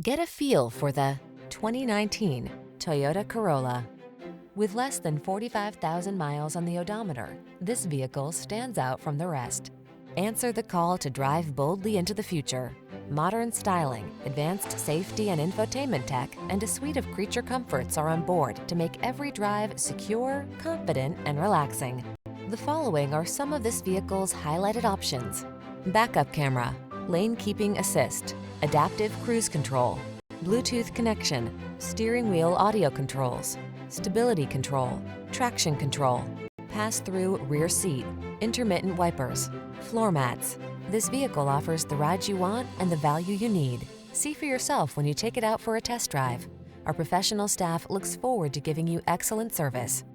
Get a feel for the 2019 Toyota Corolla. With less than 45,000 miles on the odometer, this vehicle stands out from the rest. Answer the call to drive boldly into the future. Modern styling, advanced safety and infotainment tech, and a suite of creature comforts are on board to make every drive secure, confident, and relaxing. The following are some of this vehicle's highlighted options: backup camera, lane keeping assist, adaptive cruise control, Bluetooth connection, steering wheel audio controls, stability control, traction control, pass-through rear seat, intermittent wipers, floor mats. This vehicle offers the ride you want and the value you need. See for yourself when you take it out for a test drive. Our professional staff looks forward to giving you excellent service.